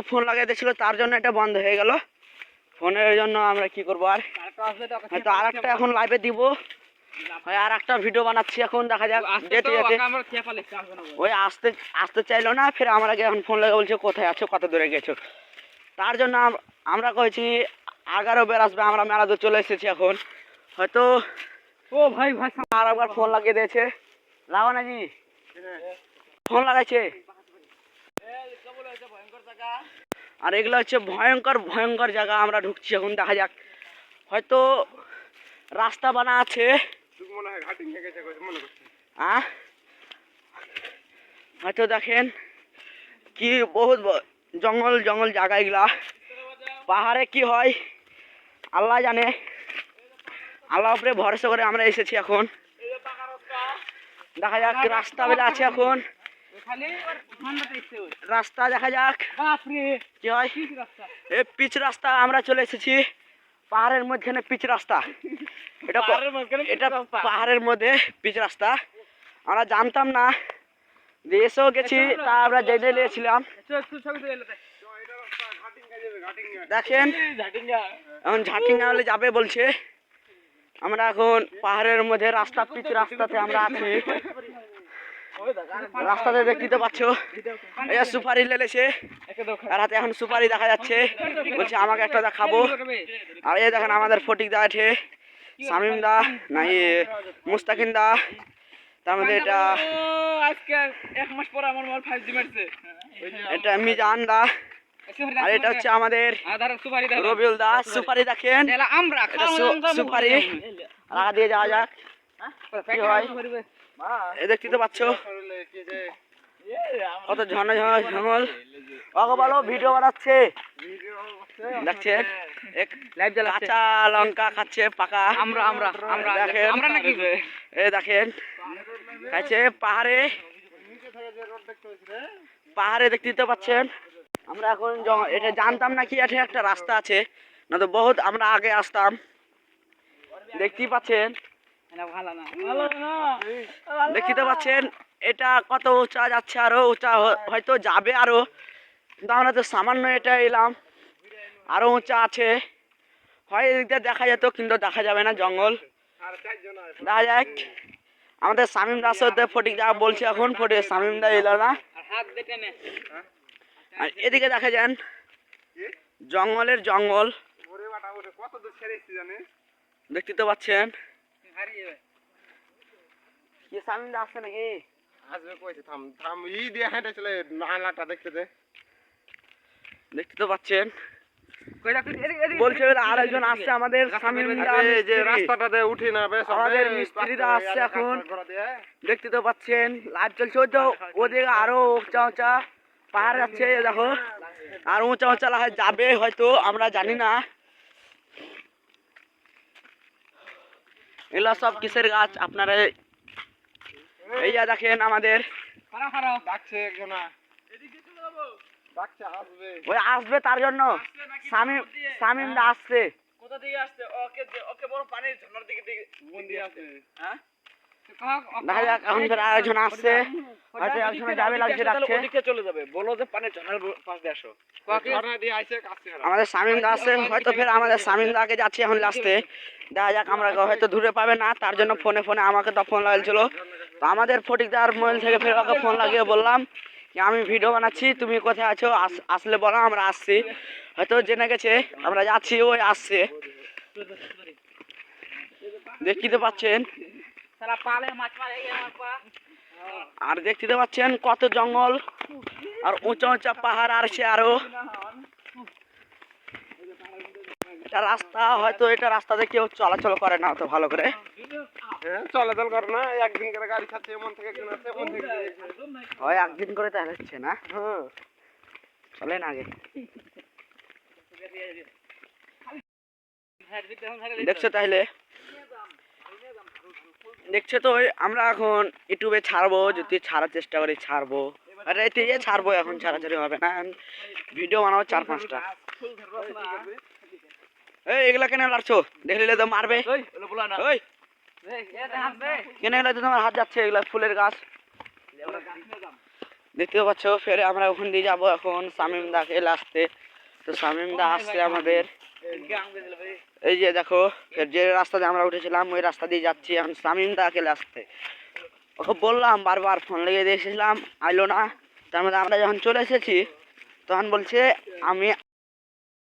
Phone লাগিয়ে দিয়েছিল, তার জন্য এটা বন্ধ হয়ে গেল। ফোনের জন্য আমরা কি করবো আর, হয়তো আর একটা এখন লাইভে দিব, আর একটা ভিডিও বানাচ্ছি এখন, দেখা যাক যেতে যেতে। ওই আসতে আসতে চাইলো না, ফের আমার আগে এখন ফোন লাগে বলছে কোথায় আছো, কত দূরে গেছো। তার জন্য আমরা কয়েছি 11 বের আসবে, আমরা মেলা দূর চলে এসেছি এখন। হয়তো ও ভাই ভাই আর একবার ফোন লাগিয়ে দিয়েছে, লাগো নাকি ফোন লাগাইছে। আর এগুলো হচ্ছে ভয়ঙ্কর ভয়ঙ্কর জায়গা, আমরা ঢুকছি এখন, দেখা যাক হয়তো রাস্তা বানা আছে। হয়তো দেখেন কি বহুত জঙ্গল জঙ্গল জায়গা এগুলা, পাহাড়ে কি হয় আল্লাহ জানে। আল্লাহ উপরে ভরসা করে আমরা এসেছি এখন, দেখা যাক রাস্তা বেলা আছে এখন, রাস্তা দেখা যাক কি হয়। এই পিচ রাস্তা আমরা চলে এসেছি, পাহাড়ের মধ্যখানে পিচ রাস্তা, এটা এটা পাহাড়ের মধ্যে পিচ রাস্তা। আমরা জানতাম না, এসেও গেছি, তা আমরা জেনে নিয়েছিলাম। দেখেন এখন ঝাটিঙ্গা হলে যাবে বলছে, আমরা এখন পাহাড়ের মধ্যে রাস্তা, পিচ রাস্তাতে আমরা আছি। রাস্তাতে দেখতে পাচ্ছ এই সুপারি লেলেছে, আর হাতে এখন সুপারি দেখা যাচ্ছে, বলছে আমাকে একটা দেখাবো। আর এই দেখেন আমাদের ফটিক দা আছে, শামিম দা না মুস্তাকিম দা, তার মধ্যে এটা আজকে 1 মাস পর আমার মোবাইল 5G মারছে, এটা মিজান দা, আর এটা হচ্ছে আমাদের রবিউল দা। সুপারি দেখেন, আমরা সুপারি লাগা দিয়ে যাওয়া যাক কি হয়। দেখতে তো পাচ্ছ কত ঝর্ণা ঝর্ণা জঙ্গল। ওকে বলো ভিডিও বানাচ্ছে, দেখছেন কাঁচা লঙ্কা খাচ্ছে পাকা, আমরা আমরা আমরা দেখেন আমরা নাকি এই দেখেন খাইছে পাহাড়ে, পাহাড়ে দেখতে তো পাচ্ছেন। আমরা এখন এটা জানতাম না কি এটা একটা রাস্তা আছে, না তো বহুত আমরা আগে আসতাম। দেখতেই পাচ্ছেন, দেখতে পাচ্ছেন এটা কত উঁচা যাচ্ছে, আরো উঁচা হয়তো যাবে আরো, কিন্তু আমরা তো সামান্য এটা এলাম, আরো উঁচা আছে, হয় এদিকটা দেখা যেত কিন্তু দেখা যাবে না, জঙ্গল। দেখা যাক আমাদের শামিম দাস সাথে ফটিক দা বলছে এখন, ফটিক শামিম দা এলো না। আর এদিকে দেখা যান জঙ্গলের জঙ্গল, দেখতে তো পাচ্ছেন। কি শামিম দা আসছে নাকি? আসবে কইছে, থাম থাম ই দিয়ে হেঁটে চলে নালাটা দেখতে দে। দেখতে তো পাচ্ছেন, বলছে আরেকজন আসছে আমাদের শামিম দা, যে রাস্তাটাতে উঠি না বেশ, আমাদের মিস্ত্রিরা আসছে এখন, দেখতে তো পাচ্ছেন লাইভ চলছে। ওই তো ওদিকে আরো উঁচা উঁচা পাহাড় যাচ্ছে, দেখো আর উঁচা উঁচা যাবে হয়তো, আমরা জানি না। এগুলা সব কিসের গাছ আপনারা এই যা দেখেন আমাদের ডাকছে একজনা, ডাকছে আসবে, ওই আসবে তার জন্য শামিম দা আসছে। কোথা থেকে আসছে? ওকে ওকে বড় পানির ঝর্ণার দিকে বন্দি আছে। হ্যাঁ দেখা যাক এখন ফের আরেকজন আসছে, হয়তো একজন যাবে লাগছে ডাকছে। ওদিকে চলে যাবে, বলো যে পানির ঝর্ণার পাশ দিয়ে আসো। ঝর্ণা দিয়ে আইছে কাছে। আমাদের শামিম দা আসছে, হয়তো ফের আমাদের শামিম দাকে যাচ্ছি এখন লাস্টে। দেখা যাক আমরা হয়তো দূরে পাবে না, তার জন্য ফোনে ফোনে আমাকে তো ফোন লাগাইছিল। তো আমাদের ফটিক দার মোবাইল থেকে ফের ওকে ফোন লাগিয়ে বললাম যে আমি ভিডিও বানাচ্ছি, তুমি কোথায় আছো, আসলে বলো আমরা আসছি। হয়তো জেনে গেছে আমরা যাচ্ছি, ওই আসছে, দেখতে পাচ্ছেন। আর দেখতে পাচ্ছেন কত জঙ্গল আর উঁচা উঁচা পাহাড়, আর সে আরো এটা রাস্তা, হয়তো এটা রাস্তাতে কেউ চলাচল করে না অত ভালো করে। হ্যাঁ চলাচল করে না, একদিন করে গাড়ি খাচ্ছে, এমন থেকে একজন আছে, এমন থেকে হয় একদিন করে তাহলে হচ্ছে না। হ্যাঁ চলেন আগে, দেখছো তাহলে, দেখছো তো আমরা এখন ইউটিউবে ছাড়বো, যদি ছাড়ার চেষ্টা করি ছাড়বো, আর এতে ছাড়বো, এখন ছাড়াছাড়ি হবে না, ভিডিও বানাবো 4-5টা। এই এগুলা কেন লাড়ছো, দেখলে তো মারবে। ওই কেন এগুলা তোমার হাত যাচ্ছে, এগুলা ফুলের গাছ, দেখতে পাচ্ছ ফের আমরা ওখান দিয়ে যাবো এখন শামিম দাকে আসতে। তো শামিম দা আসছে আমাদের, এই যে দেখো ফের যে রাস্তা দিয়ে আমরা উঠেছিলাম ওই রাস্তা দিয়ে যাচ্ছি এখন শামিম দাকে আসতে। ওকে বললাম বারবার ফোন লেগে দিয়েছিলাম আইলো না, তার মধ্যে আমরা যখন চলে এসেছি তখন বলছে আমি